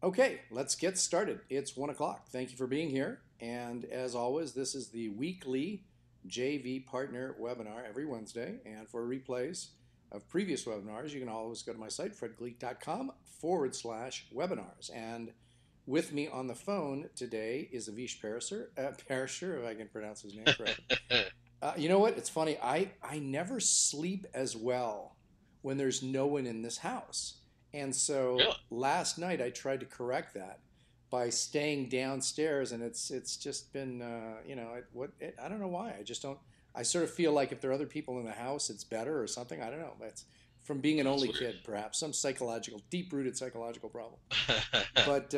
Okay, let's get started. It's 1 o'clock. Thank you for being here. And as always, this is the weekly JV Partner webinar every Wednesday. And for replays of previous webinars, you can always go to my site, fredgleeck.com/webinars. And with me on the phone today is Avish Parisher, if I can pronounce his name correctly. You know what? It's funny. I never sleep as well when there's no one in this house. And so Really? last night I tried to correct that by staying downstairs, and it's just been I don't know why. I just don't. I sort of feel like if there are other people in the house, it's better or something. I don't know. It's from being an That's only weird. kid, perhaps some deep-rooted psychological problem. But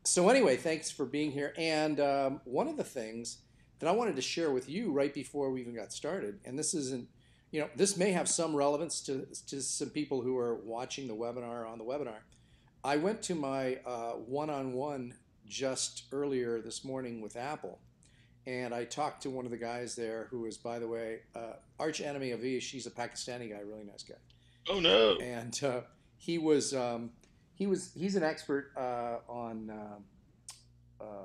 so anyway, thanks for being here. And one of the things that I wanted to share with you right before we even got started, and this isn't, this may have some relevance to some people who are watching the webinar on the webinar. I went to my one-on-one just earlier this morning with Apple, and I talked to one of the guys there who is, by the way, arch enemy of Ish. He's a Pakistani guy, really nice guy, Oh no. and he was he's an expert on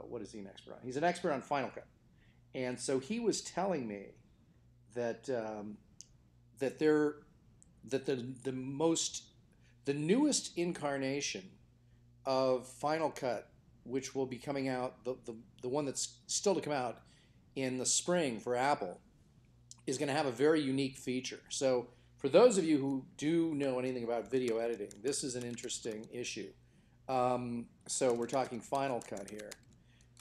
what is he an expert on? He's an expert on Final Cut, and so he was telling me that that they're that the newest incarnation of Final Cut, which will be coming out, the one that's still to come out in the spring for Apple, is going to have a very unique feature. So for those of you who do know anything about video editing, this is an interesting issue. So we're talking Final Cut here.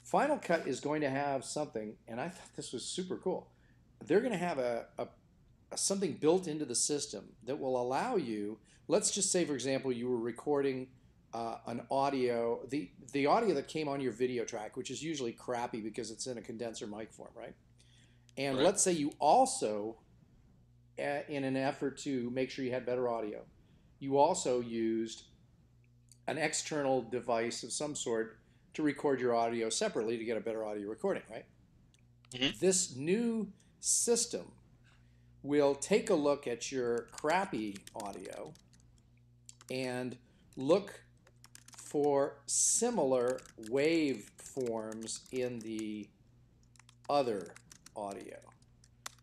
Final Cut is going to have something, and I thought this was super cool. They're going to have something built into the system that will allow you. Let's just say, for example, you were recording an audio, the audio that came on your video track, which is usually crappy because it's in a condenser mic form, right? And Right. let's say you also, in an effort to make sure you had better audio, you also used an external device of some sort to record your audio separately to get a better audio recording, right? hmm This new system will take a look at your crappy audio and look for similar waveforms in the other audio.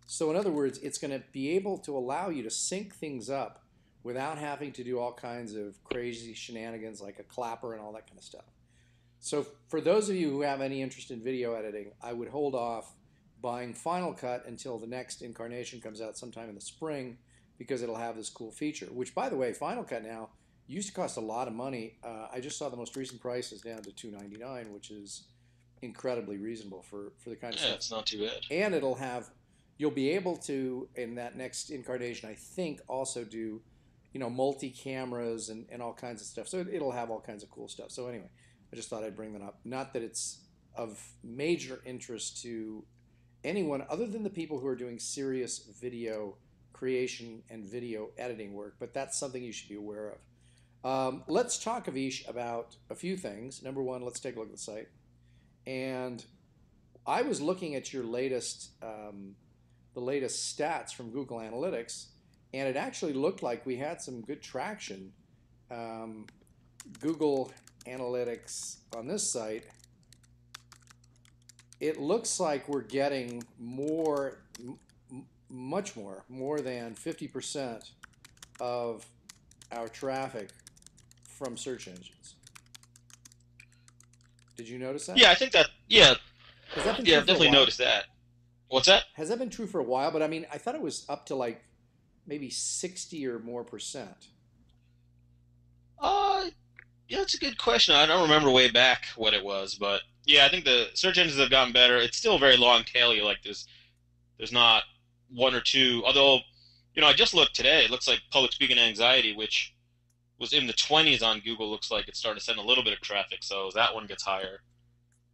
So in other words, it's going to be able to allow you to sync things up without having to do all kinds of crazy shenanigans like a clapper and all that kind of stuff. So for those of you who have any interest in video editing, I would hold off buying Final Cut until the next incarnation comes out sometime in the spring, because it'll have this cool feature, which, by the way, Final Cut now used to cost a lot of money. I just saw the most recent price is down to $299, which is incredibly reasonable for the kind of Yeah, stuff. it's not too bad. And you'll be able to, in that next incarnation, I think, also do, multi cameras and all kinds of stuff. So it'll have all kinds of cool stuff. So anyway, I just thought I'd bring that up. Not that it's of major interest to anyone other than the people who are doing serious video creation and video editing work, but that's something you should be aware of. Let's talk, Avish, about a few things. Number one, let's take a look at the site. And I was looking at your the latest stats from Google Analytics, and it actually looked like we had some good traction. Um, Google Analytics on this site, it looks like we're getting much more than 50% of our traffic from search engines. Did you notice that? Yeah, I think that. Yeah, Has that been yeah, true I've for a definitely while? noticed that. What's that? Has that been true for a while? But I mean, I thought it was up to like maybe 60 or more percent. Uh, yeah, that's a good question. I don't remember way back what it was, but yeah, I think the search engines have gotten better. It's still very long taily. Like there's not one or two. Although, I just looked today. It looks like public speaking anxiety, which was in the 20s on Google, looks like it's starting to send a little bit of traffic. So as that one gets higher,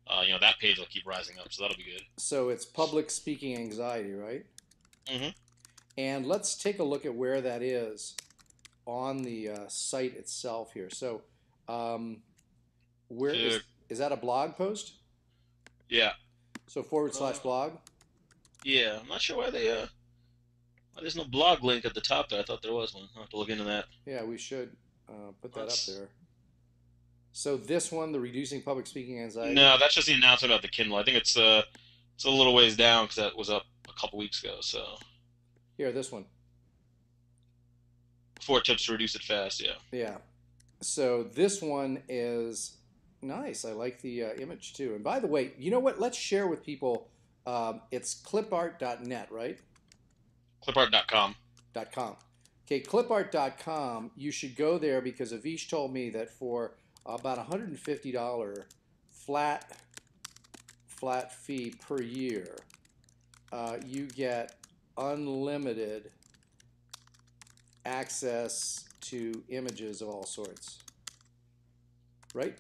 that page will keep rising up. So that'll be good. So it's public speaking anxiety, right? hmm And let's take a look at where that is on the site itself here. So, where Sure. is that a blog post? Yeah. So forward Uh, slash blog. yeah. I'm not sure why there's no blog link at the top there. I thought there was one. I'll have to look into that. Yeah, we should put that up Let's there. So this one, the reducing public speaking anxiety. No, that's just the announcement about the Kindle. I think it's a little ways down because that was up a couple weeks ago. So Here, this one. 4 tips to reduce it fast. Yeah. Yeah. So this one is nice. I like the image too. And by the way, you know what? Let's share with people. It's clipart.net, right? Clipart.com. .com. Okay, clipart.com. You should go there because Avish told me that for about $150 flat flat fee per year, you get unlimited access to images of all sorts, right?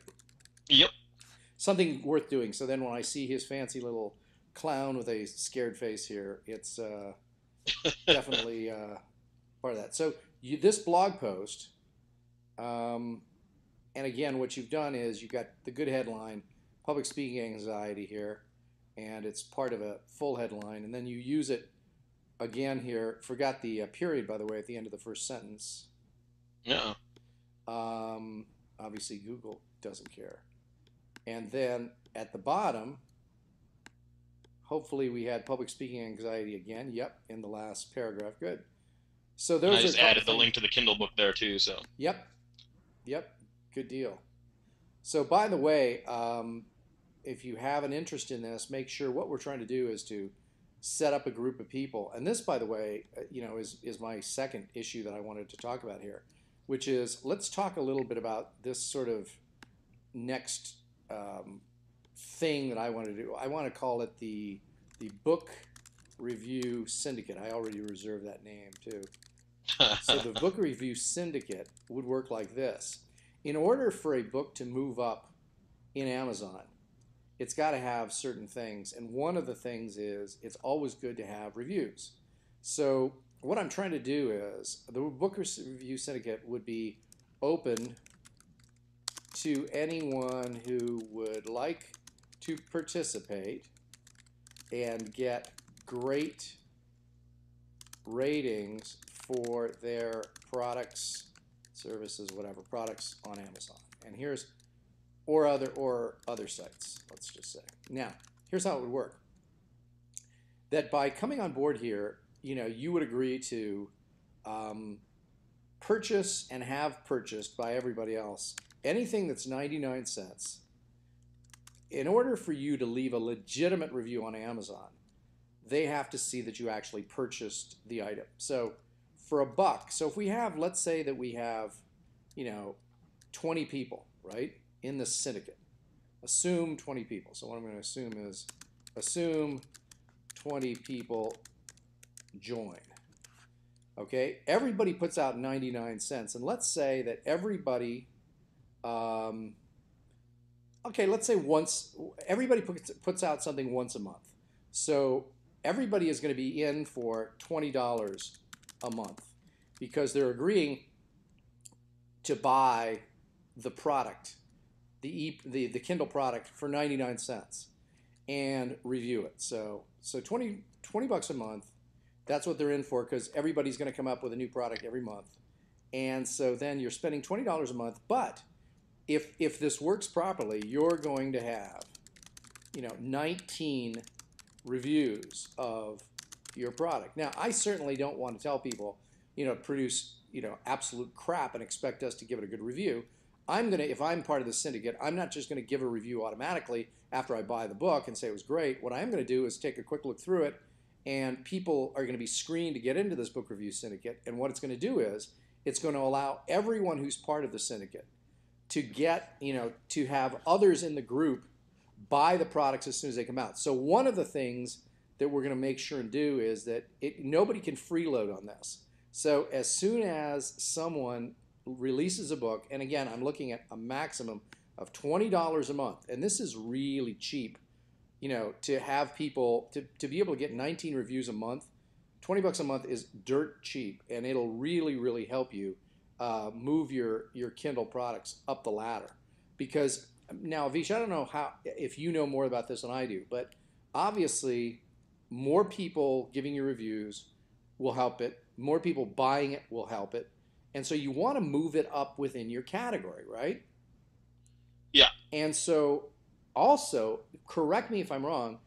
Yep. Something worth doing. So then when I see his fancy little clown with a scared face here, it's definitely part of that. So this blog post, and again, what you've done is you've got the good headline, public speaking anxiety here, and it's part of a full headline, and then you use it again here. Forgot the period, by the way, at the end of the first sentence. Yeah. Obviously, Google doesn't care. And then at the bottom, hopefully we had public speaking anxiety again. Yep, in the last paragraph. Good. So And I those are a just couple added the things. link to the Kindle book there too. So Yep, yep, good deal. So by the way, if you have an interest in this, make sure what we're trying to do is to set up a group of people. And this, by the way, is my second issue that I wanted to talk about here, which is let's talk a little bit about this sort of next thing that I want to do. I want to call it the book review syndicate. I already reserved that name too. So the book review syndicate would work like this. In order for a book to move up in Amazon, it's got to have certain things. And one of the things is it's always good to have reviews. So what I'm trying to do is the book review syndicate would be open to anyone who would like to participate and get great ratings for their products, services, whatever products on Amazon. And here's or other sites, let's just say. Now, here's how it would work. That by coming on board here, you would agree to purchase and have purchased by everybody else anything that's 99 cents. In order for you to leave a legitimate review on Amazon, they have to see that you actually purchased the item. So for $1, so if we have, let's say that we have, 20 people, right, in the syndicate. Assume 20 people. So what I'm going to assume is assume 20 people join. Okay, everybody puts out 99 cents, and let's say that everybody, okay, let's say everybody puts out something once a month. So everybody is going to be in for $20 a month because they're agreeing to buy the product, the Kindle product for 99 cents and review it. So 20 bucks a month, that's what they're in for because everybody's going to come up with a new product every month. And so then you're spending $20 a month, but if this works properly, you're going to have 19 reviews of your product. Now, I certainly don't want to tell people, produce, absolute crap and expect us to give it a good review. If I'm part of the syndicate, I'm not just going to give a review automatically after I buy the book and say it was great. What I'm going to do is take a quick look through it, and people are going to be screened to get into this book review syndicate. And what it's going to do is it's going to allow everyone who's part of the syndicate to get, to have others in the group buy the products as soon as they come out. So one of the things that we're going to make sure and do is that nobody can freeload on this. So as soon as someone releases a book, and again, I'm looking at a maximum of $20 a month, and this is really cheap, to have people, to be able to get 19 reviews a month, 20 bucks a month is dirt cheap, and it'll really, really help you move your Kindle products up the ladder. Because now, Avish, I don't know if you know more about this than I do, but obviously more people giving you reviews will help it. More people buying it will help it. And so you want to move it up within your category, right? Yeah, And so, also, correct me if I'm wrong,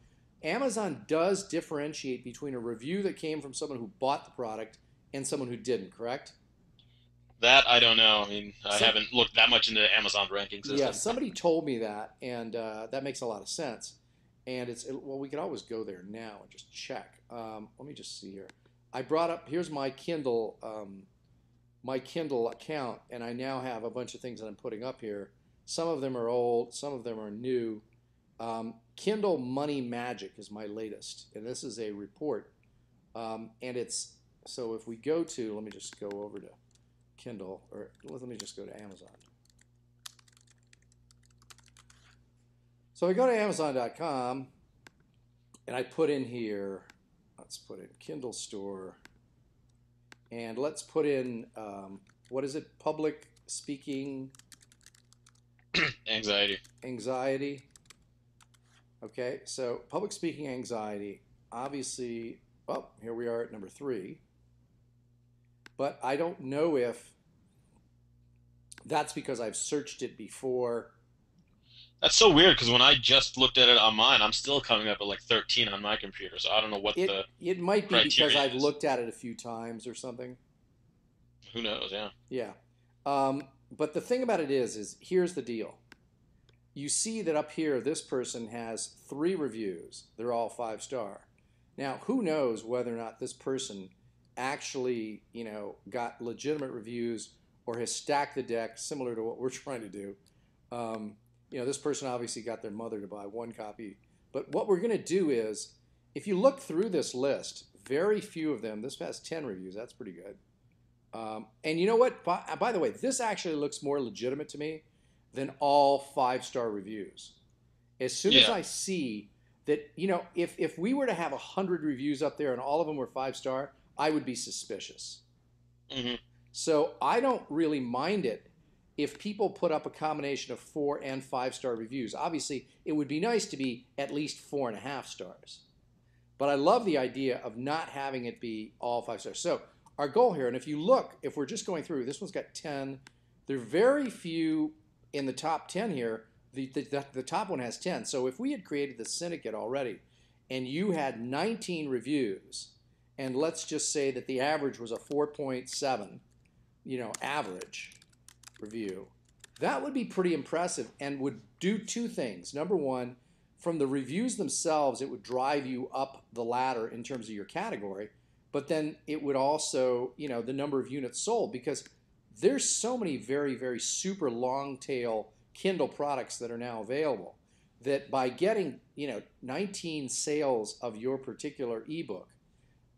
Amazon does differentiate between a review that came from someone who bought the product and someone who didn't, correct? that I don't know. I mean, I Some, haven't looked that much into Amazon ranking yeah, system. somebody told me that, and that makes a lot of sense. And well, we could always go there now and just check. Let me just see here. I brought up here's my Kindle account, and I now have a bunch of things that I'm putting up here. Some of them are old, some of them are new. Kindle Money Magic is my latest, and this is a report. And it's so if we go to, let me just go over to Kindle, or let me just go to Amazon. So I go to Amazon.com, and I put in here, let's put in Kindle Store, and let's put in, what is it? Public speaking Anxiety. anxiety. Okay, so public speaking anxiety, obviously, well, here we are at number 3. But I don't know if that's because I've searched it before. That's so weird because when I just looked at it on mine, I'm still coming up at like 13 on my computer. So I don't know what It the it might be because criteria I've is. looked at it a few times or something. Who knows? Yeah. Yeah. But the thing about it is here's the deal. You see that up here, this person has 3 reviews. They're all 5-star. Now, who knows whether or not this person actually, got legitimate reviews or has stacked the deck similar to what we're trying to do. This person obviously got their mother to buy 1 copy. But what we're going to do is, if you look through this list, very few of them, this has 10 reviews. That's pretty good. And you know what? By the way, this actually looks more legitimate to me than all 5-star reviews. As soon as Yeah. I see that, if we were to have 100 reviews up there and all of them were 5-star, I would be suspicious. Hmm. So I don't really mind it if people put up a combination of 4 and 5-star reviews. Obviously, it would be nice to be at least 4.5 stars. But I love the idea of not having it be all 5 stars. So our goal here, and if you look, if we're just going through, this one's got 10. There are very few in the top 10 here. The top one has 10. So if we had created the syndicate already and you had 19 reviews, and let's just say that the average was a 4.7, average review, that would be pretty impressive and would do 2 things. Number one, from the reviews themselves, it would drive you up the ladder in terms of your category, but then it would also, the number of units sold, because there's so many very, very super long tail Kindle products that are now available that by getting, 19 sales of your particular ebook,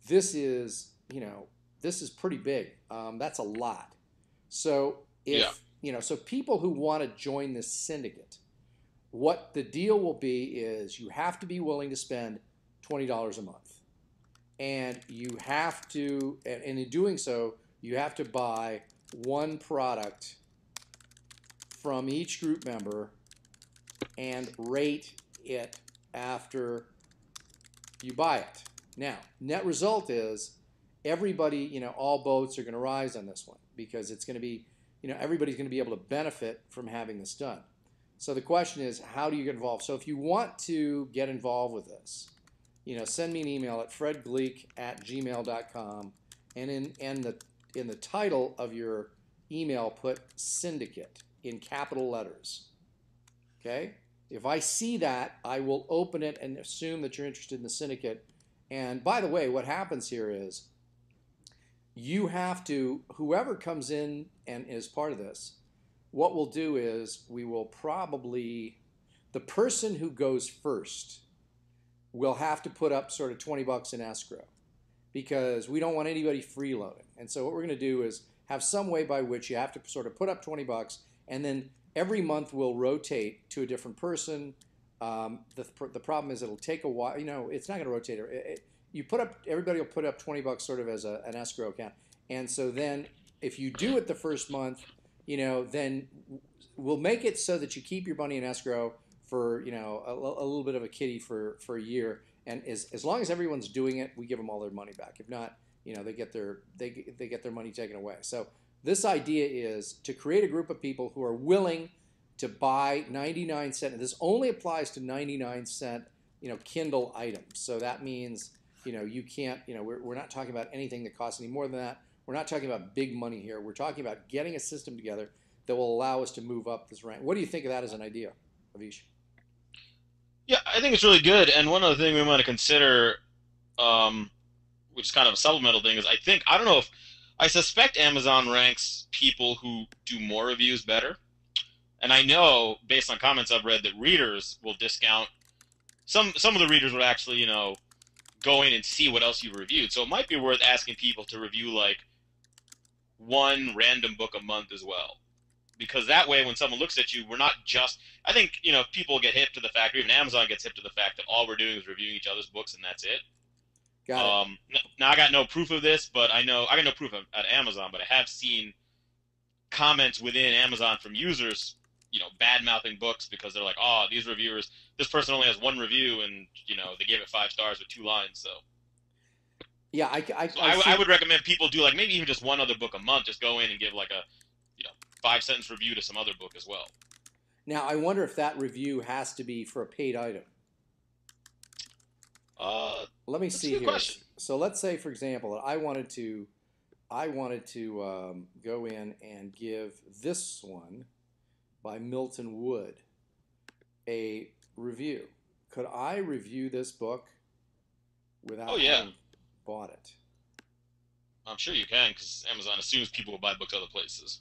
this is, this is pretty big. That's a lot. So Yeah. so people who want to join this syndicate, what the deal will be is you have to be willing to spend $20 a month. And you have to, and in doing so, you have to buy 1 product from each group member and rate it after you buy it. Now, net result is everybody, all boats are going to rise on this one because it's going to be, everybody's going to be able to benefit from having this done. So the question is, how do you get involved? So if you want to get involved with this, send me an email at fredgleeck@gmail.com, and in the title of your email, put syndicate in capital letters. Okay? If I see that, I will open it and assume that you're interested in the syndicate. And by the way, what happens here is you have to, whoever comes in and is part of this, what we'll do is we will probably, the person who goes first will have to put up sort of $20 in escrow because we don't want anybody freeloading. And so what we're going to do is have some way by which you have to sort of put up $20, and then every month we'll rotate to a different person. The problem is it'll take a while. It's not going to rotate. You put up, everybody will put up $20 sort of as an escrow account. And so then if you do it the first month, then we'll make it so that you keep your money in escrow for, a little bit of a kitty for a year. And as long as everyone's doing it, we give them all their money back. If not, they get their money taken away. So this idea is to create a group of people who are willing to buy 99 cent. And this only applies to 99 cent, Kindle items. So that means, you can't, we're not talking about anything that costs any more than that. We're not talking about big money here. We're talking about getting a system together that will allow us to move up this rank. What do you think of that as an idea, Avish? Yeah, I think it's really good. And one other thing we want to consider, um, which is kind of a supplemental thing, is I don't know if I suspect Amazon ranks people who do more reviews better. And I know, based on comments I've read, that readers will discount some of the readers would actually, go in and see what else you've reviewed. So it might be worth asking people to review like one random book a month as well. Because that way, when someone looks at you, we're not just. I think people get hip to the fact, or even Amazon gets hip to the fact that all we're doing is reviewing each other's books and that's it. Got it. Now I got no proof of this, but I got no proof at Amazon, but I have seen comments within Amazon from users, bad mouthing books because they're like, oh, these reviewers, this person only has one review and they gave it 5 stars with 2 lines. So Yeah, so I would recommend people do like maybe even just one other book a month. Just go in and give like a 5 sentence review to some other book as well. Now, I wonder if that review has to be for a paid item. Let me That's a see good here. question. So let's say, for example, that I wanted to go in and give this one by Milton Wood a review. Could I review this book without Oh yeah, having bought it? I'm sure you can because Amazon assumes people will buy books other places.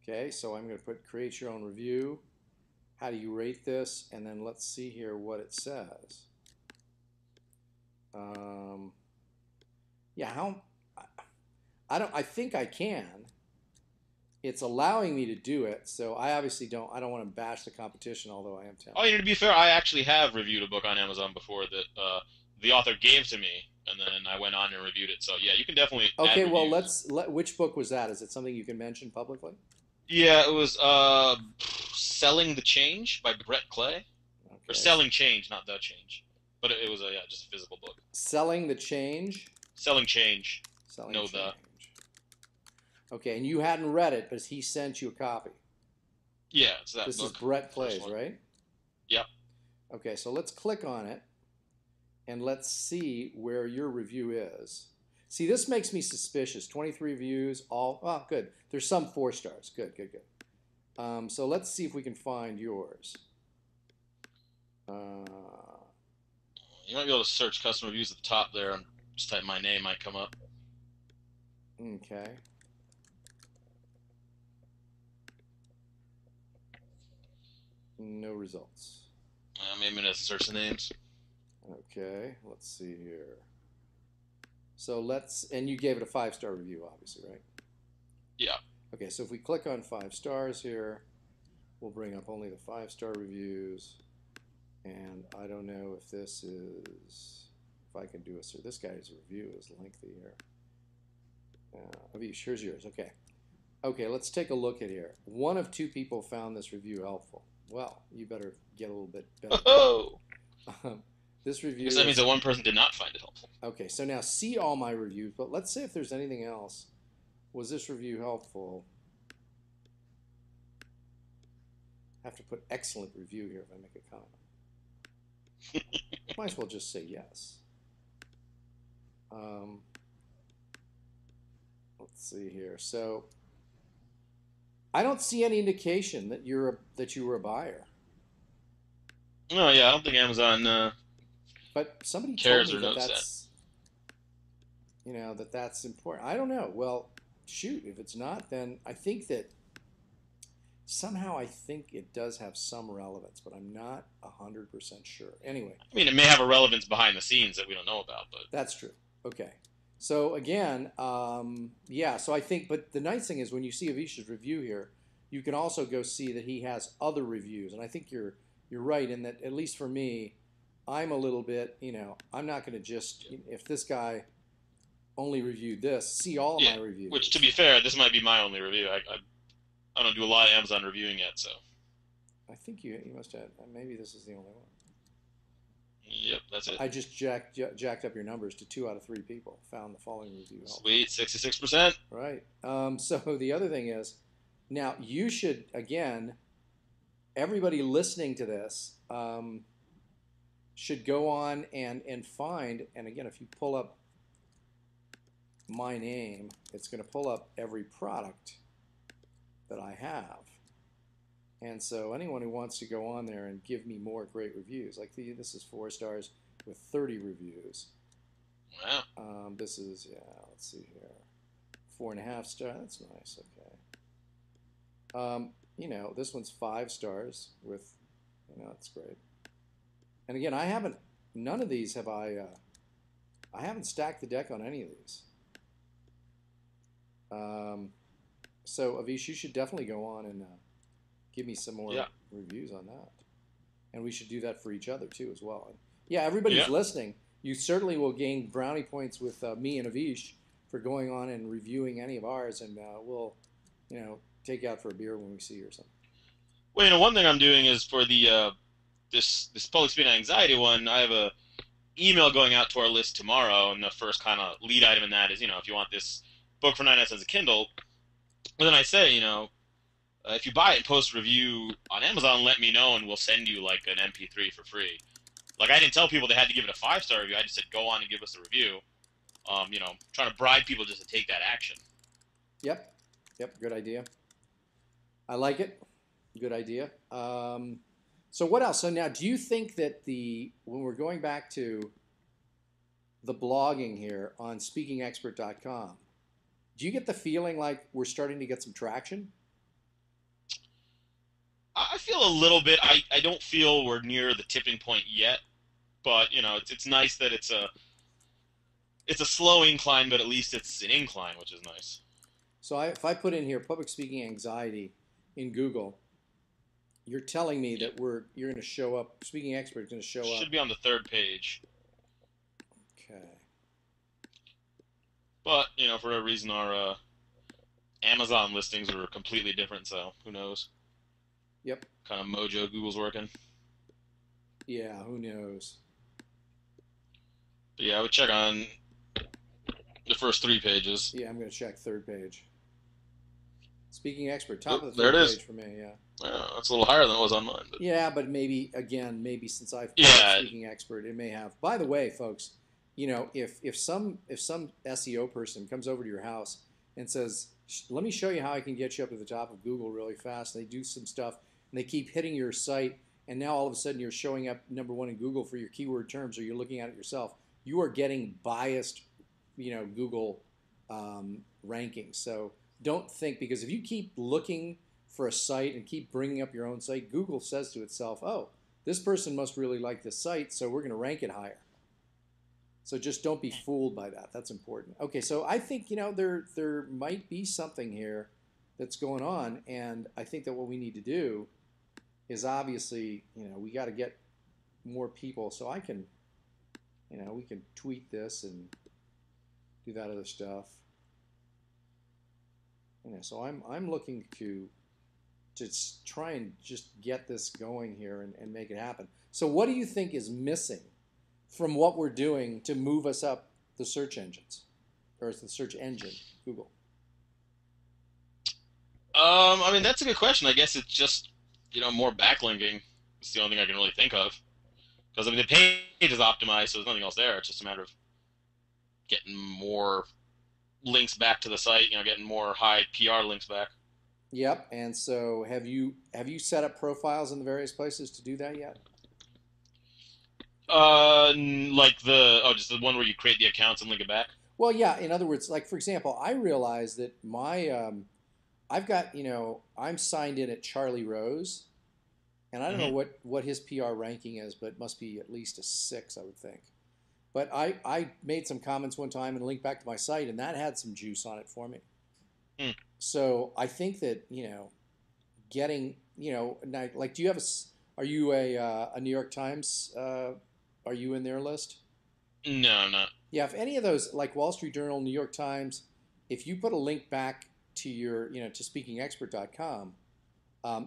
Okay, so I'm going to put create your own review. How do you rate this? And then let's see here what it says. Yeah, I think I can. It's allowing me to do it, so I obviously I don't want to bash the competition, although I am tempted. Oh, to be fair, I actually have reviewed a book on Amazon before that the author gave to me, and then I went on and reviewed it. So yeah, you can definitely add Okay, well, reviews. which book was that? Is it something you can mention publicly? Yeah, it was Selling the Change by Brett Clay. Or Okay. Selling Change, not The Change. But it was just a physical book. Selling the Change? Selling Change. Selling No, Change. the. Okay, and you hadn't read it, but he sent you a copy. Yeah, it's that This is book. Brett First Clay's, one. right? Yep. Okay, so let's click on it, and let's see where your review is. See, this makes me suspicious. 23 views, oh, good. There's some 4 stars. Good, good, good. So let's see if we can find yours. You might be able to search custom reviews at the top there and just type my name, might come up. Okay. No results. Maybe I'm going to search the names. Okay, let's see here. So and you gave it a 5-star review, obviously, right? Yeah. Okay, so if we click on 5 stars here, we'll bring up only the 5-star reviews. And I don't know if this is, if I can do a, so this guy's review is lengthy here. Avish, here's yours. Okay. Okay, let's take a look at here. 1 of 2 people found this review helpful. Well, you better get a little bit better. Oh! This review. Because that means that one person did not find it helpful. Okay, so now see all my reviews, but let's see if there's anything else. Was this review helpful? I have to put excellent review here if I make a comment. Might as well just say yes. Let's see here. So I don't see any indication that you were a buyer. No, yeah, I don't think Amazon But somebody cares told me or that knows that's important. I don't know. Well, shoot, if it's not, then I think that somehow I think it does have some relevance, but I'm not 100% sure. Anyway, I mean, it may have a relevance behind the scenes that we don't know about, but that's true. Okay. So again, yeah, so I think, but the nice thing is when you see Avish's review here, you can also go see that he has other reviews. And I think you're right in that, at least for me, I'm a little bit, I'm not going to just, if this guy only reviewed this, see all of yeah. my reviews. Which, to be fair, this might be my only review. I don't do a lot of Amazon reviewing yet, so. I think you must have, maybe this is the only one. Yep, that's it. I just jacked up your numbers to 2 out of 3 people found the following review helpful. Sweet, 66%. Right. So the other thing is, now you should, again, everybody listening to this should go on and find. And again, if you pull up my name, it's going to pull up every product that I have. And so anyone who wants to go on there and give me more great reviews, like this is 4 stars with 30 reviews. Wow. This is, yeah, let's see here, 4.5 star. That's nice. Okay. You know, this one's 5 stars with, you know, that's great. And again, none of these have I haven't stacked the deck on any of these. So Avish, you should definitely go on and give me some more reviews on that. And we should do that for each other too as well. And yeah, everybody who's listening, you certainly will gain brownie points with me and Avish for going on and reviewing any of ours, and we'll, you know, take you out for a beer when we see you or something. Well, you know, one thing I'm doing is for the this public speaking anxiety one, I have a email going out to our list tomorrow, and the first kind of lead item in that is, you know, if you want this book for 99 cents a Kindle, but then I say, you know, if you buy it and post a review on Amazon, let me know, and we'll send you like an MP3 for free. Like, I didn't tell people they had to give it a 5-star review. I just said, go on and give us a review. You know, trying to bribe people just to take that action. Yep. Good idea. I like it. Good idea. So what else? So now, do you think that when we're going back to the blogging here on speakingexpert.com, do you get the feeling like we're starting to get some traction? I feel a little bit. I don't feel we're near the tipping point yet, but you know, it's nice that it's a slow incline, but at least it's an incline, which is nice. So if I put in here public speaking anxiety in Google, you're telling me that you're going to show up. Speaking Expert is going to show up. Should be on the 3rd page. Okay. But you know, for a reason, our Amazon listings are completely different. So who knows? Yep. Kind of mojo Google's working. Yeah. Who knows? But yeah, I would check on the first 3 pages. Yeah, I'm going to check 3rd page. Speaking Expert, top of the there 3rd it is. page for me. Yeah. Oh, that's a little higher than it was on mine. But... Yeah, but maybe since I've Speaking Expert, it may have. By the way, folks, you know, if some SEO person comes over to your house and says, "Let me show you how I can get you up to the top of Google really fast," and they do some stuff and they keep hitting your site, and now all of a sudden you're showing up #1 in Google for your keyword terms, or you're looking at it yourself, you are getting biased, you know, Google rankings. So don't think, because if you keep looking for a site and keep bringing up your own site, Google says to itself, oh, this person must really like this site, so we're going to rank it higher. So just don't be fooled by that. That's important. Okay, so I think, you know, there might be something here that's going on, and I think that what we need to do is, obviously, you know, we got to get more people. So I can, you know, we can tweet this and do that other stuff. You know, so I'm looking to try and just get this going here and make it happen. So what do you think is missing from what we're doing to move us up the search engines, or the search engine, Google? I mean, that's a good question. I guess it's just, you know, more backlinking. It's the only thing I can really think of. Because, I mean, the page is optimized, so there's nothing else there. It's just a matter of getting more links back to the site, you know, getting more high PR links back. Yep. And so have you set up profiles in the various places to do that yet? Like just the one where you create the accounts and link it back? Well, yeah. In other words, like, for example, I realized that I've got, you know, I'm signed in at Charlie Rose, and I don't know what his PR ranking is, but it must be at least a 6, I would think. But I made some comments one time and linked back to my site, and that had some juice on it for me. So I think that, you know, getting, you know, like, do you have are you a New York Times, are you in their list? No, I'm not. Yeah, if any of those, like Wall Street Journal, New York Times, if you put a link back to your, you know, to speakingexpert.com,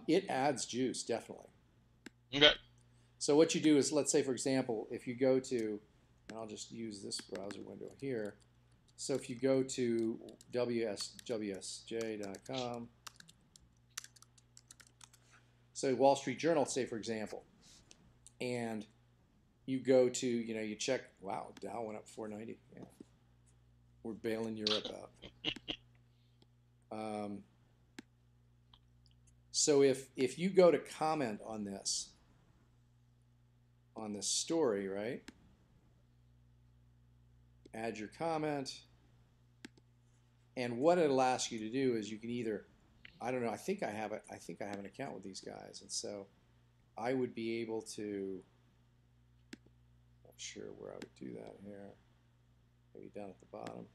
it adds juice, definitely. Okay. So what you do is, let's say, for example, if you go to, and I'll just use this browser window here. So if you go to wsj.com, So Wall Street Journal, say for example, and you go to, you check, wow, Dow went up 490. Yeah, we're bailing Europe out. Um, so if you go to comment on this story, right? Add your comment, and what it'll ask you to do is you can either, I don't know, I think I have an account with these guys, and so I would be able to, not sure where I would do that here, maybe down at the bottom.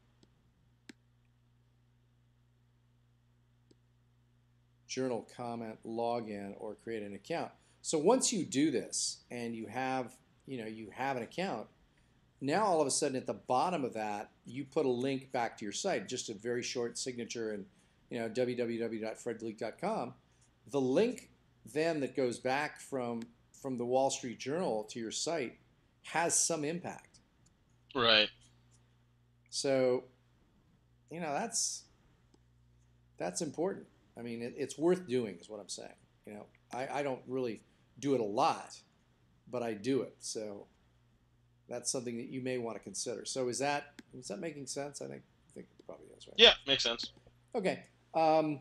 Journal comment, login, or create an account. So once you do this and you have an account, now all of a sudden at the bottom of that you put a link back to your site, just a very short signature, and www.fredgleeck.com. The link then that goes back from the Wall Street Journal to your site has some impact. Right. So that's important. I mean, it's worth doing, is what I'm saying. I don't really do it a lot, but I do it. So that's something that you may want to consider. So is that making sense? I think it probably is, right? Yeah, makes sense. Okay. Well,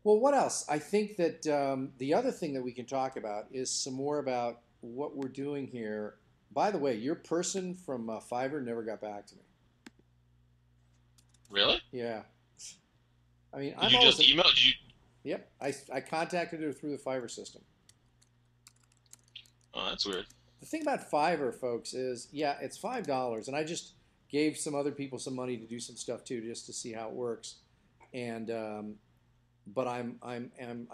what else? I think that the other thing that we can talk about is some more about what we're doing here. By the way, your person from Fiverr never got back to me. Really? Yeah. I mean, Did you just email? Did you? Yep. I contacted her through the Fiverr system. Oh, that's weird. The thing about Fiverr, folks, is it's $5, and I just gave some other people some money to do some stuff too, just to see how it works. And but I'm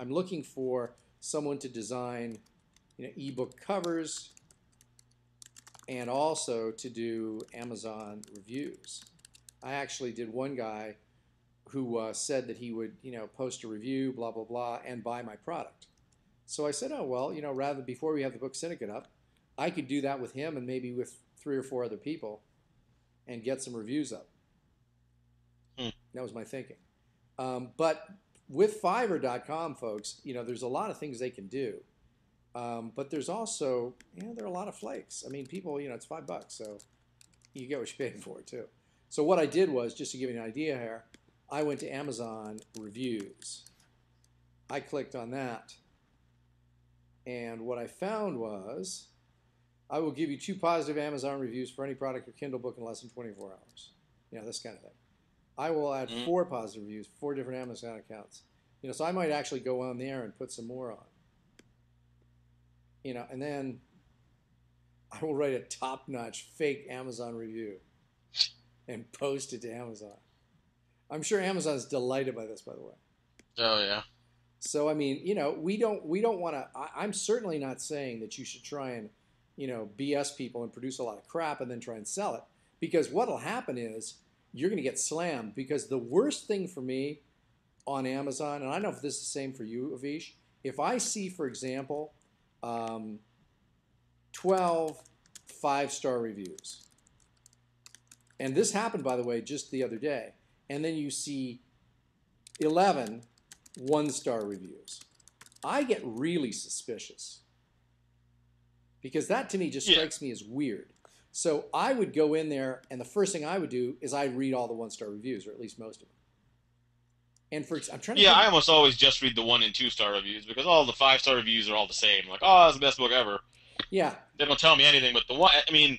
looking for someone to design, ebook covers, and also to do Amazon reviews. I actually did one guy who said that he would, post a review, blah, blah, blah, and buy my product. So I said, oh, well, rather before we have the book Syndicate up, I could do that with him and maybe with 3 or 4 other people and get some reviews up. That was my thinking. But with Fiverr.com, folks, there's a lot of things they can do. But there's also, there are a lot of flakes. I mean, people, it's $5, so you get what you pay for it too. So what I did was, just to give you an idea here, I went to Amazon reviews. I clicked on that. And what I found was, I will give you 2 positive Amazon reviews for any product or Kindle book in less than 24 hours. This kind of thing. I will add 4 positive reviews, 4 different Amazon accounts. So I might actually go on there and put some more on. And then I will write a top-notch fake Amazon review and post it to Amazon. I'm sure Amazon's delighted by this, by the way. Oh yeah. So I mean, we don't want to. I'm certainly not saying that you should try and, BS people and produce a lot of crap and then try and sell it, because what'll happen is you're going to get slammed. Because the worst thing for me on Amazon, and I don't know if this is the same for you, Avish, if I see, for example, 12 5-star reviews, and this happened, by the way, just the other day, and then you see 11 1-star reviews, I get really suspicious, because that to me just strikes me as weird. So I would go in there, and the first thing I would do is I'd read all the 1-star reviews, or at least most of them. And I'm trying to think. I almost always just read the 1 and 2-star reviews, because all the 5-star reviews are all the same. Like, oh, it's the best book ever. Yeah. They don't tell me anything, but I mean,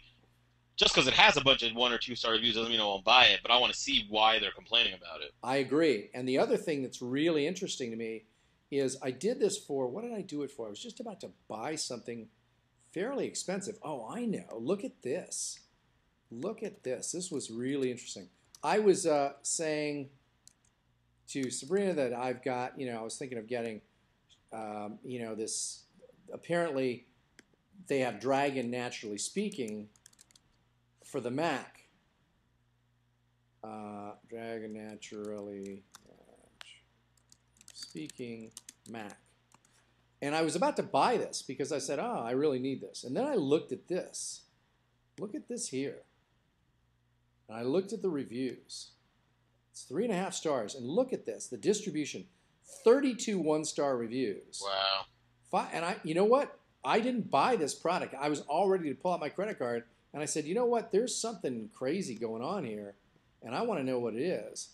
just because it has a bunch of 1 or 2-star reviews doesn't mean I won't buy it, but I want to see why they're complaining about it. I agree. And the other thing that's really interesting to me is I did this for, what did I do it for? I was just about to buy something fairly expensive. Oh, I know. Look at this. Look at this. This was really interesting. I was saying to Sabrina that I've got, I was thinking of getting, this, apparently they have Dragon Naturally Speaking for the Mac. Dragon Naturally Speaking Mac. And I was about to buy this because I said, oh, I really need this. And then I looked at this. Look at this here. And I looked at the reviews. It's 3.5 stars. And look at this, the distribution. 32 one-star reviews. Wow. And you know what? I didn't buy this product. I was all ready to pull out my credit card, and I said, you know what? There's something crazy going on here, and I want to know what it is,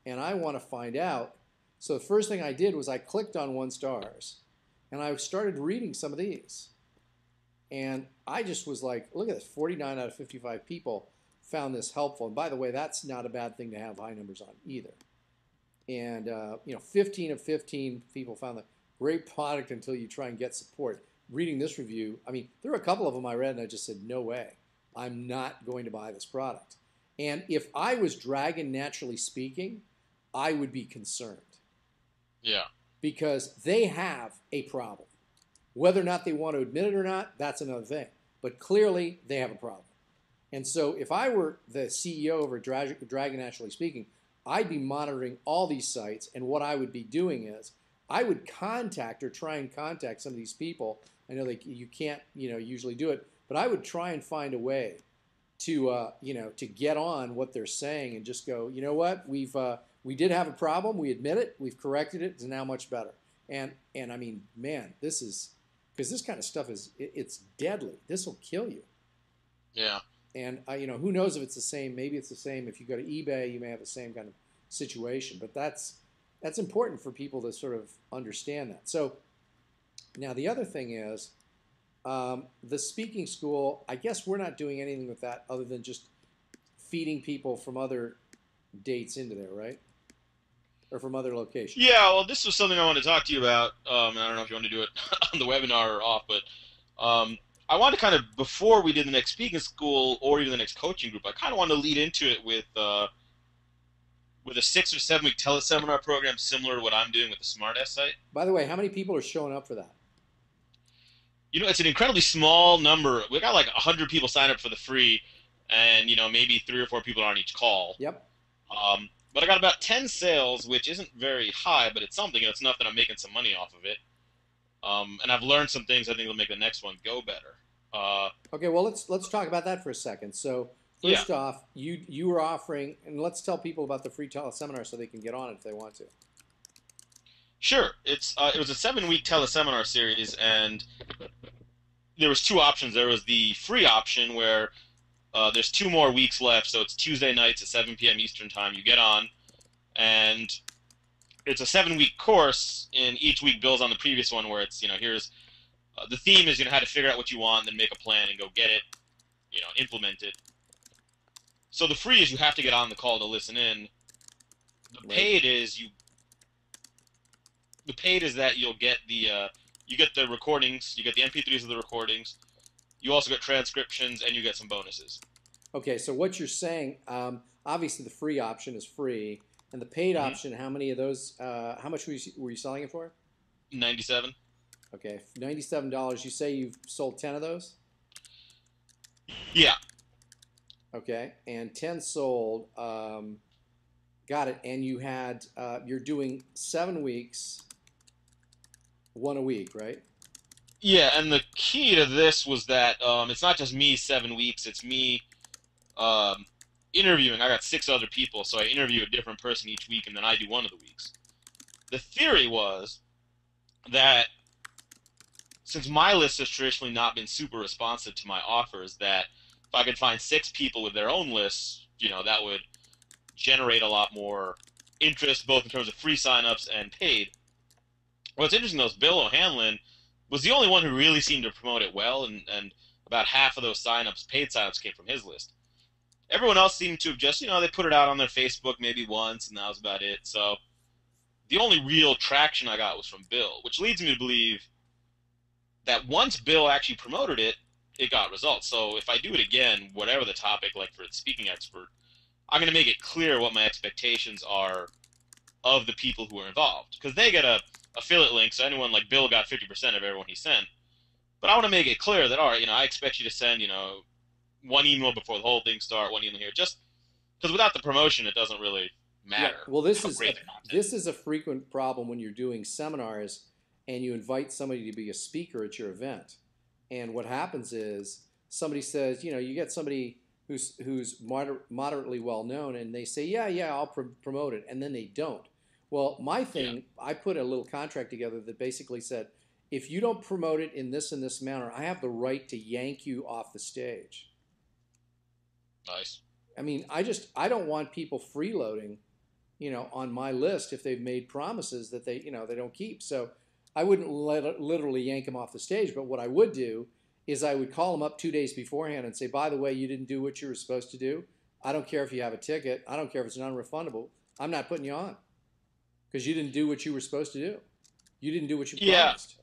and I want to find out. So the first thing I did was I clicked on 1 stars, and I started reading some of these, and I just was like, look at this: 49 out of 55 people found this helpful. And by the way, that's not a bad thing to have high numbers on either. And 15 of 15 people found the great product until you try and get support. Reading this review, I mean, there were a couple of them I read and I just said, no way, I'm not going to buy this product. And if I was Dragon Naturally Speaking, I would be concerned. Yeah. Because they have a problem. Whether or not they want to admit it or not, that's another thing. But clearly, they have a problem. And so if I were the CEO over Dragon Naturally Speaking, I'd be monitoring all these sites, and what I would be doing is I would contact or try and contact some of these people. I know you can't usually do it, but I would try and find a way to to get on what they're saying and just go, you know what, we did have a problem, we admit it, we've corrected it, it's now much better. And I mean, man, this is because this kind of stuff it's deadly. This will kill you. Yeah. And who knows if it's the same? Maybe it's the same. If you go to eBay, you may have the same kind of situation. But that's important for people to sort of understand that. So now the other thing is the speaking school. I guess we're not doing anything with that other than just feeding people from other dates into there, right? Or from other locations. Yeah, well, this was something I wanted to talk to you about. And I don't know if you want to do it on the webinar or off, but I wanted to kind of, before we did the next speaking school or even the next coaching group, I kind of wanted to lead into it with a 6 or 7 week teleseminar program similar to what I'm doing with the Smartass site. By the way, how many people are showing up for that? It's an incredibly small number. We got like 100 people sign up for the free, and maybe 3 or 4 people are on each call. Yep. But I got about 10 sales, which isn't very high, but it's something. It's enough that I'm making some money off of it. And I've learned some things I think will make the next one go better. Okay, well let's talk about that for a second. So first off, you were offering, and let's tell people about the free teleseminar so they can get on it if they want to. Sure. It was a 7-week teleseminar series, and there was 2 options. There was the free option where there's 2 more weeks left, so it's Tuesday nights at 7 p.m. Eastern time. You get on, and it's a 7-week course, and each week builds on the previous one, where it's here's the theme is how to figure out what you want, then make a plan and go get it, implement it. So the free is you have to get on the call to listen in. The paid is that you'll get you get the recordings, you get the MP3s of the recordings. You also get transcriptions, and you get some bonuses. Okay, so what you're saying, obviously the free option is free, and the paid option, how many of those? How much were you selling it for? $97. Okay, $97. You say you've sold 10 of those? Yeah. Okay, and 10 sold. Got it. And you had you're doing 7 weeks, 1 a week, right? Yeah, and the key to this was that it's not just me 7 weeks. It's me interviewing. I got 6 other people, so I interview a different person each week, and then I do one of the weeks. The theory was that since my list has traditionally not been super responsive to my offers, that if I could find 6 people with their own lists, that would generate a lot more interest, both in terms of free signups and paid. What's interesting, though, is Bill O'Hanlon was the only one who really seemed to promote it well, and about half of those signups, paid signups, came from his list. Everyone else seemed to have just, they put it out on their Facebook maybe once, and that was about it. So the only real traction I got was from Bill, which leads me to believe that once Bill actually promoted it, it got results. So if I do it again, whatever the topic, like for the speaking expert, I'm going to make it clear what my expectations are of the people who are involved. Because they get a affiliate link, so anyone like Bill got 50% of everyone he sent. But I want to make it clear that, all right, I expect you to send, 1 email before the whole thing starts, 1 email here, just because without the promotion, it doesn't really matter. Yeah. Well, this is a frequent problem when you're doing seminars and you invite somebody to be a speaker at your event. And what happens is somebody says, you get somebody who's moderately well known, and they say, yeah, I'll promote it, and then they don't. Well, my Yeah, thing, I put a little contract together that basically said, if you don't promote it in this and this manner, I have the right to yank you off the stage. nice. I mean, I don't want people freeloading, on my list if they've made promises that they don't keep. So I wouldn't literally yank them off the stage, but what I would do is I would call them up 2 days beforehand and say, by the way, you didn't do what you were supposed to do. I don't care if you have a ticket. I don't care if it's non-refundable. I'm not putting you on because you didn't do what you were supposed to do. You didn't do what you Yeah, promised.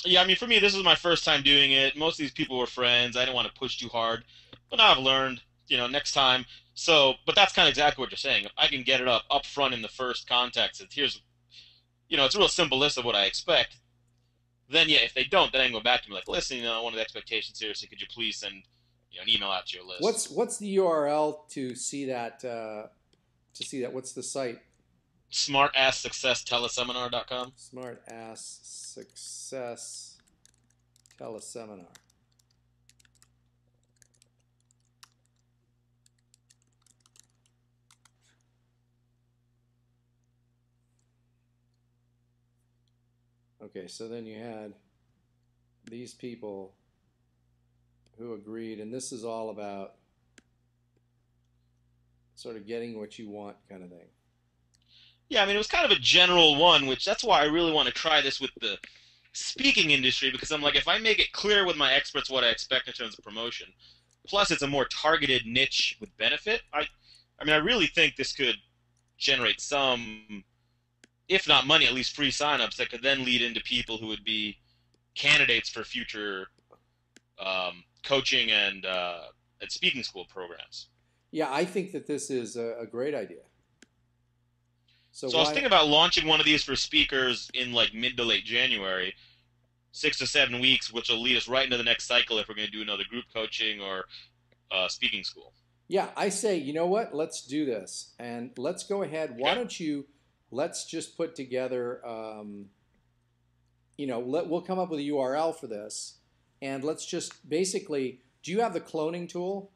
yeah. I mean, for me, this was my first time doing it. Most of these people were friends. I didn't want to push too hard, but now I've learned, next time. So, but that's kind of exactly what you're saying. If I can get it up front in the first context, here's, it's a real simple list of what I expect. Then, yeah, if they don't, then I can go back to me like, listen, one of the expectations here, so could you please send, an email out to your list? What's the URL to see that? What's the site? SmartasssuccessteleSeminar.com. Smart Ass Success Teleseminar. Okay, so then you had these people who agreed, and this is all about sort of getting what you want kind of thing. Yeah, I mean, it was kind of a general one, which that's why I really want to try this with the speaking industry because I'm like, if I make it clear with my experts what I expect in terms of promotion, plus it's a more targeted niche with benefit, I mean, I really think this could generate some, if not money, at least free signups that could then lead into people who would be candidates for future coaching and speaking school programs. Yeah, I think that this is a great idea. So So I was why? thinking about launching one of these for speakers in like mid to late January, 6 to 7 weeks, which will lead us right into the next cycle if we're going to do another group coaching or speaking school. Yeah, I say, you know what? Let's do this, and let's go ahead. Why Okay. don't you? Let's just put together. We'll come up with a URL for this, and let's just basically. Do you have the cloning tool?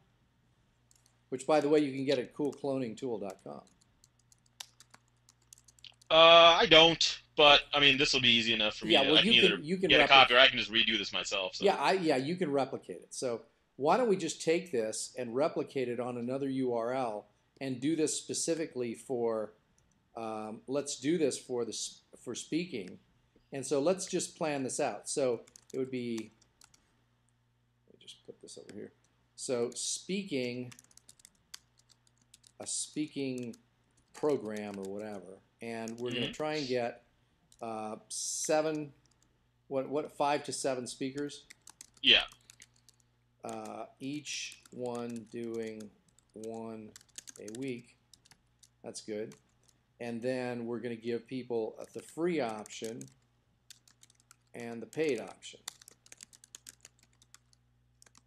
Which, by the way, you can get at coolcloningtool.com. I don't, but I mean, this will be easy enough for me Yeah, to. well, I can you either can you can get a replicate. copy or I can just redo this myself. So Yeah, you can replicate it. So why don't we just take this and replicate it on another URL and do this specifically for let's do this for speaking. And so let's just plan this out. So it would be, let me just put this over here. So a speaking program or whatever, and we're going to hmm try and get seven, what 5 to 7 speakers, yeah, each one doing one a week. That's good. And then we're going to give people the free option and the paid option.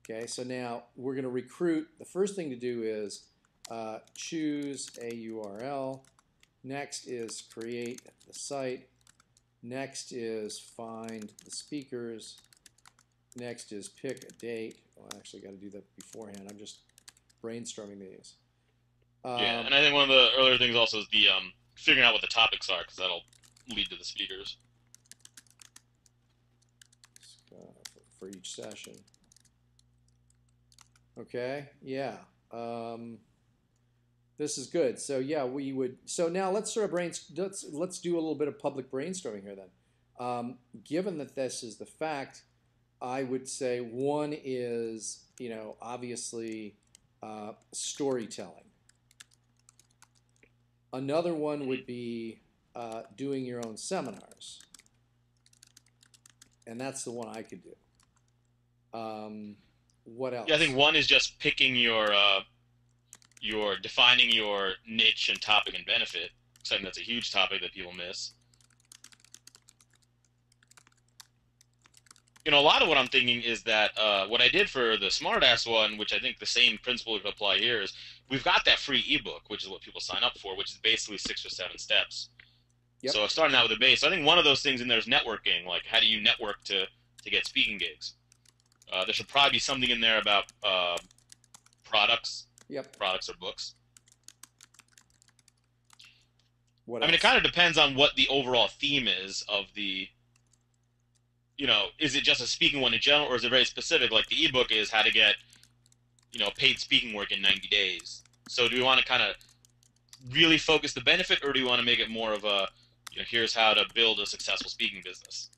Okay, so now we're going to recruit. The first thing to do is choose a URL. Next is create the site. Next is find the speakers. Next is pick a date. Well, I actually got to do that beforehand. I'm just brainstorming these. yeah, Um, and I think one of the earlier things also is the figuring out what the topics are because that'll lead to the speakers. for each session. Okay, yeah. This is good. So yeah, we would. So now let's sort of let's do a little bit of public brainstorming here then. Given that this is the fact, I would say one is obviously storytelling. Another one hmm would be doing your own seminars, and that's the one I could do. What Yeah, I think else? one is just picking your defining your niche and topic and benefit. Something that's a huge topic that people miss. A lot of what I'm thinking is that what I did for the smartass one, which I think the same principle would apply here, is we've got that free ebook, which is what people sign up for, which is basically 6 or 7 steps. Yep. So starting out with a base, so I think one of those things in there is networking. Like, how do you network to get speaking gigs? There should probably be something in there about products, Yep. products or books. What I mean, it else? kind of depends on what the overall theme is of is it just a speaking one in general, or is it very specific? Like the ebook is how to get, paid speaking work in 90 days. So do we want to kind of really focus the benefit, or do you want to make it more of a, here's how to build a successful speaking business,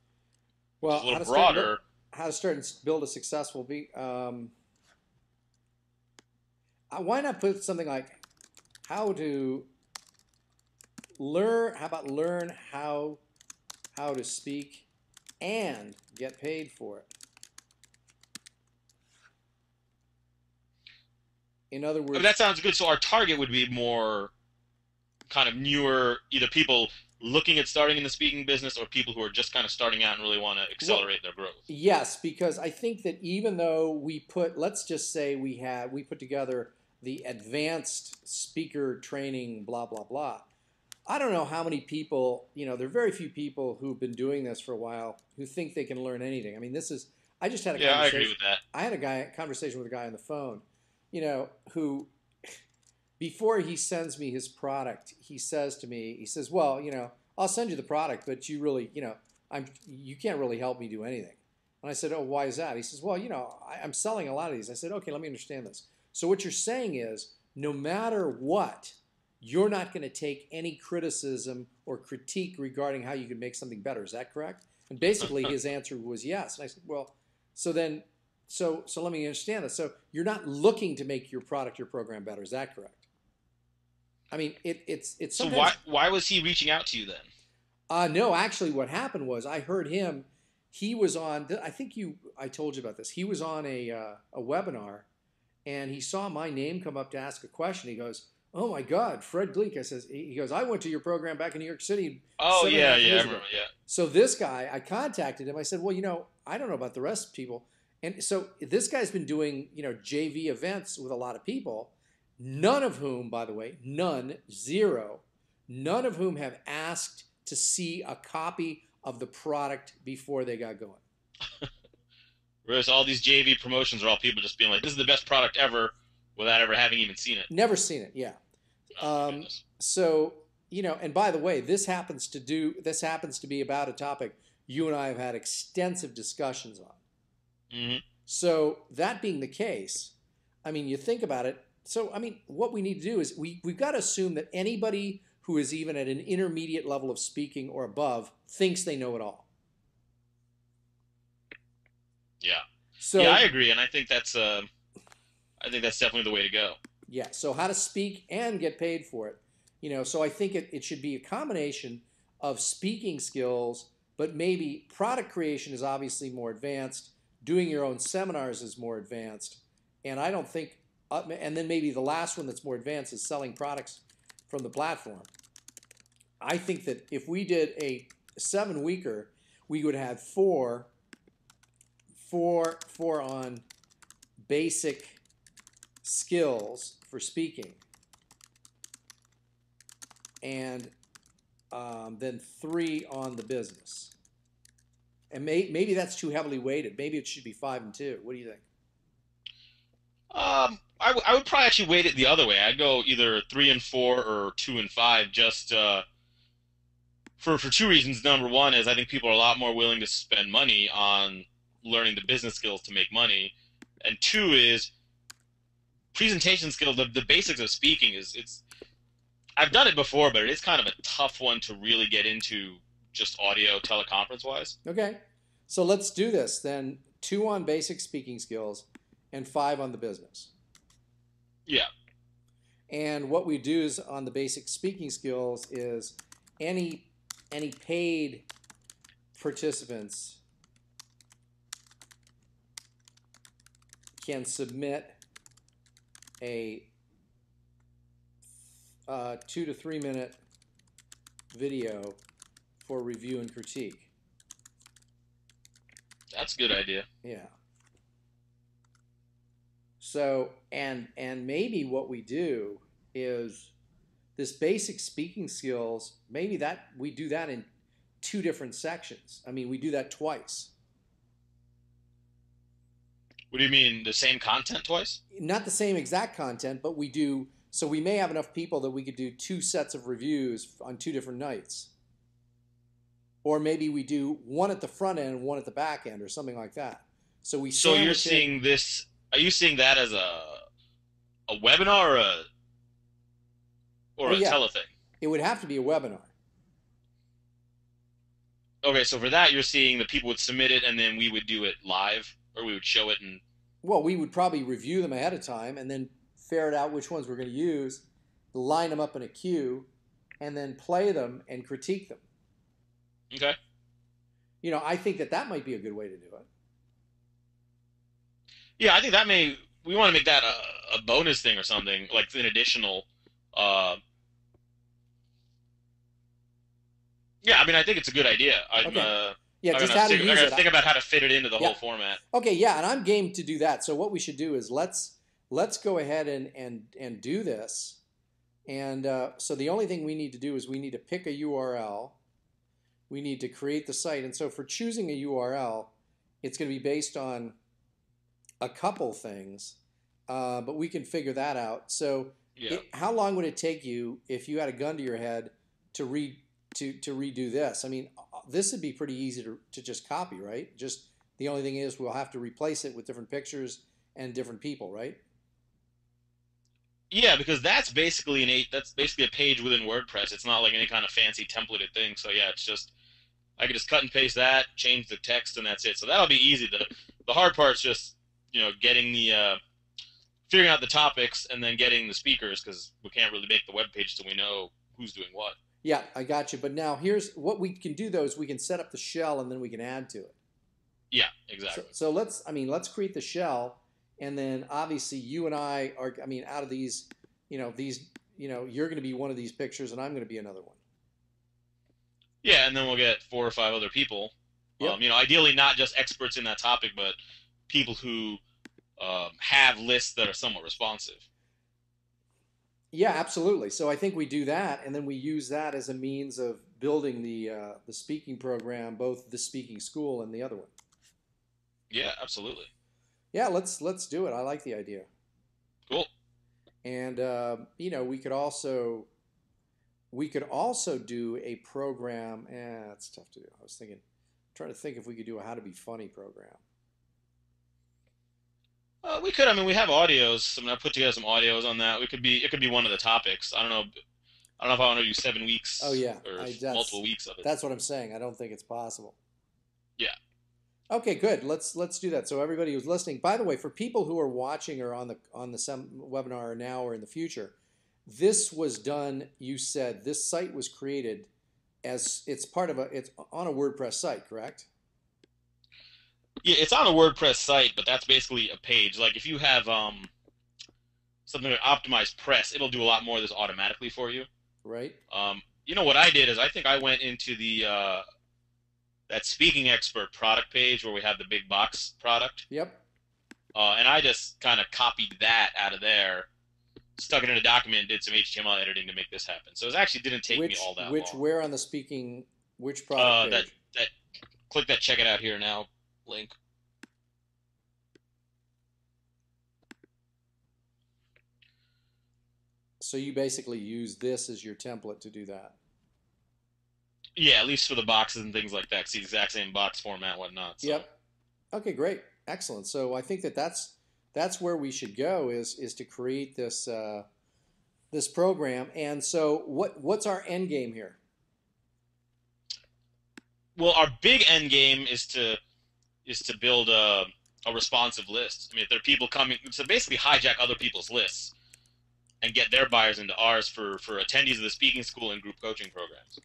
which is a Well, little broader? how to start and build a successful why not put something like how to learn? How about learn how to speak and get paid for it? In other I mean, words, that sounds good. So our target would be more kind of newer, either people looking at starting in the speaking business or people who are just kind of starting out and really want to well, accelerate their growth. yes, because I think that even though let's just say we put together the advanced speaker training, blah blah blah. I don't know how many people, there are very few people who've been doing this for a while who think they can learn anything. I mean, I just had a Yeah, I agree conversation. with that. I had conversation with a guy on the phone, who before he sends me his product, he says to me, he says, well, I'll send you the product, but you can't really help me do anything. And I said, oh, why is that? He says, well, I'm selling a lot of these. I said, okay, let me understand this. So what you're saying is, no matter what, you're not going to take any criticism or critique regarding how you can make something better. Is that correct? And basically his answer was yes. And I said, well, so then, so let me understand this. So you're not looking to make your product or program better. Is that correct? I mean, it's So why sometimes. why was he reaching out to you then? No, actually, what happened was I heard him. He was on. I think I told you about this. He was on a webinar, and he saw my name come up to ask a question. He goes, "Oh my God, Fred Gleeck." I says, he goes, "I went to your program back in New York City Oh seven and a yeah, half yeah, I years ago." remember. Yeah, So this guy, I contacted him. I said, "Well, I don't know about the rest of people." And so this guy's been doing, JV events with a lot of people, none of whom, by the way, none, zero, none of whom have asked to see a copy of the product before they got going. whereas all these JV promotions are all people just being like, "This is the best product ever," without ever having even seen it. Never seen it. Yeah. Oh my Um, goodness. so and by the way, this happens to be about a topic you and I have had extensive discussions on. Hmm. So that being the case, I mean, you think about it. So I mean, what we need to do is we've got to assume that anybody who is even at an intermediate level of speaking or above thinks they know it all. Yeah, yeah, I So agree, and I think that's definitely the way to go. yeah, so how to speak and get paid for it. So I think it should be a combination of speaking skills, but maybe product creation is obviously more advanced. Doing your own seminars is more advanced. And I don't think, and then maybe the last one that's more advanced is selling products from the platform. I think that if we did a 7 weeker, we would have four on basic skills for speaking, and then 3 on the business. And maybe that's too heavily weighted. Maybe it should be 5 and 2. What do you think? I would probably actually weight it the other way. I'd go either 3 and 4 or 2 and 5, just for two reasons. Number one is I think people are a lot more willing to spend money on learning the business skills to make money, and two is presentation skills. The basics of speaking is it's I've done it before, but it is kind of a tough one to really get into just audio teleconference wise. Okay, so let's do this then. 2 on basic speaking skills, and 5 on the business. Yeah, And what we do is on the basic speaking skills is any any paid participants can submit a 2 to 3 minute video for review and critique. that's a good idea. Yeah. So and maybe what we do is this basic speaking skills. Maybe that we do that in 2 different sections. I mean, we do that twice. What do you mean the same content twice? Not the same exact content, but we do So we may have enough people that we could do two sets of reviews on two different nights. Or maybe we do one at the front end and one at the back end or something like that. So we So you're sandwich it. seeing this? Are you seeing that as a webinar or Oh a yeah, telething? it would have to be a webinar. Okay, so for that you're seeing the people would submit it and then we would do it live, or we would show it and Well, we would probably review them ahead of time and then ferret out which ones we're going to use, line them up in a queue, and then play them and critique them. okay. I think that that might be a good way to do it. Yeah, I think that may we want to make that a bonus thing or something, like an additional. Uh, yeah, I mean, I think it's a good idea. Okay. Yeah, just how to I use gotta it. think about how to fit it into the Yeah. whole format. Okay, yeah, and I'm game to do that. So what we should do is let's go ahead and do this. And so the only thing we need to do is we need to pick a URL. We need to create the site. And so for choosing a URL, it's going to be based on a couple things, but we can figure that out. So Yeah. how long would it take you if you had a gun to your head to to redo this? I mean, this would be pretty easy to just copy, right? Just the only thing is we'll have to replace it with different pictures and different people, right? Yeah, because that's basically a page within WordPress. It's not like any kind of fancy templated thing. So yeah, it's just I can just cut and paste that, change the text, and that's it. So that'll be easy. The hard part's just getting the figuring out the topics and then getting the speakers because we can't really make the web page till we know who's doing what. Yeah, I got you. But now here's what we can do though is we can set up the shell and then we can add to it. Yeah, So, exactly. so let's create the shell, and then obviously you and I are, I mean, out of you're going to be one of these pictures, and I'm going to be another one. Yeah, and then we'll get 4 or 5 other people. Yep. Ideally not just experts in that topic, but people who have lists that are somewhat responsive. Yeah, absolutely. So I think we do that, and then we use that as a means of building the speaking program, both the speaking school and the other one. Yeah, absolutely. Yeah, let's do it. I like the idea. Cool. And we could also do a program. It's tough to do. I was trying to think if we could do a how to be funny program. We could. I mean, we have audios. I put together some audios on that. It could be one of the topics. I don't know. I don't know if I want to do 7 weeks Oh yeah, or that's multiple weeks of it. that's what I'm saying. I don't think it's possible. Yeah. Okay, good. Let's do that. So everybody who's listening, by the way, for people who are watching or on the webinar now or in the future, this was done. You said this site was created as it's on a WordPress site, correct? Yeah, it's on a WordPress site, but that's basically a page. Like if you have something like optimized press, it'll do a lot more of this automatically for you. Right. What I did is I think I went into the that speaking expert product page where we have the big box product, Yep. and I just kind of copied that out of there, stuck it in a document, and did some HTML editing to make this happen. So it actually didn't take me all that long. Where on the speaking which product That page? that click that check it out here now link. So you basically use this as your template to do that. Yeah, at least for the boxes and things like that. It's the exact same box format and whatnot. So. Yep. Okay, great. Excellent. So I think that's where we should go is to create this program. And so what's our end game here? Well, our big end game is to build a responsive list. I mean, if there are people coming, so basically hijack other people's lists and get their buyers into ours for attendees of the speaking school and group coaching programs.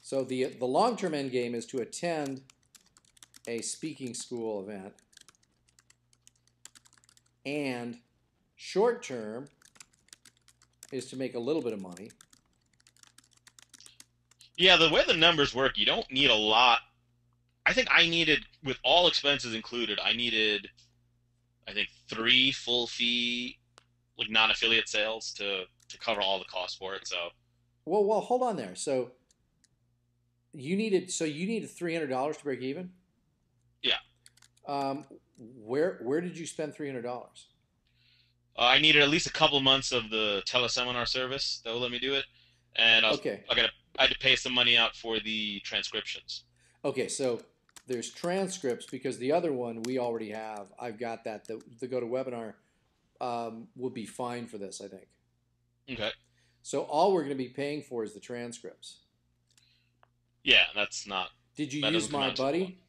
So the long-term end game is to attend a speaking school event, and short-term is to make a little bit of money. Yeah, the way the numbers work, you don't need a lot. I think I needed, with all expenses included, I think 3 full fee, like non-affiliate sales to cover all the costs for it. So, Well, hold on there. So you needed $300 to break even. Yeah. Where did you spend $300? I needed at least a couple months of the teleseminar service that will let me do it, and Okay. I had to pay some money out for the transcriptions. Okay, so there's transcripts because the other one we already have. I've got that. The GoToWebinar will be fine for this, I think. Okay. So all we're going to be paying for is the transcripts. Yeah, Did you that use doesn't come my out to a lot. buddy?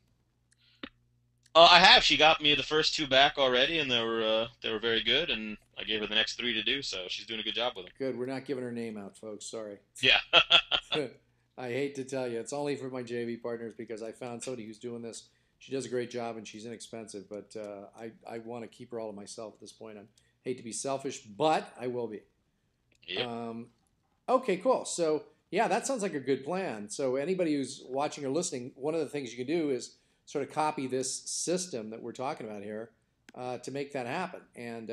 I have. She got me the first two back already, and they were very good. And I gave her the next three to do, so she's doing a good job with them. Good. We're not giving her name out, folks. Sorry. Yeah. I hate to tell you, it's only for my JV partners because I found somebody who's doing this. She does a great job and she's inexpensive, but I want to keep her all to myself at this point. I hate to be selfish, but I will be. Yep. Okay, cool. So yeah, that sounds like a good plan. So anybody who's watching or listening, one of the things you can do is sort of copy this system that we're talking about here to make that happen. And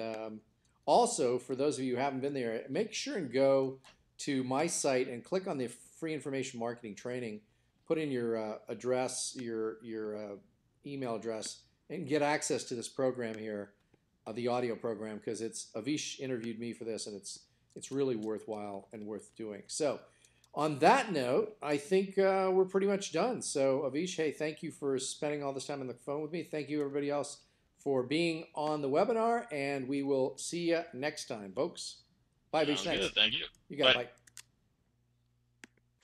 also, for those of you who haven't been there, make sure and go to my site and click on the free information marketing training. Put in your address, your email address, and get access to this program here, the audio program, because it's Avish interviewed me for this, and it's really worthwhile and worth doing. So, on that note, I think we're pretty much done. So, Avish, hey, thank you for spending all this time on the phone with me. Thank you, everybody else, for being on the webinar, and we will see you next time, folks. Bye, Avish. Sounds Thanks. good. Thank you. You got it. Bye. Bye.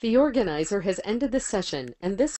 The organizer has ended the session, and this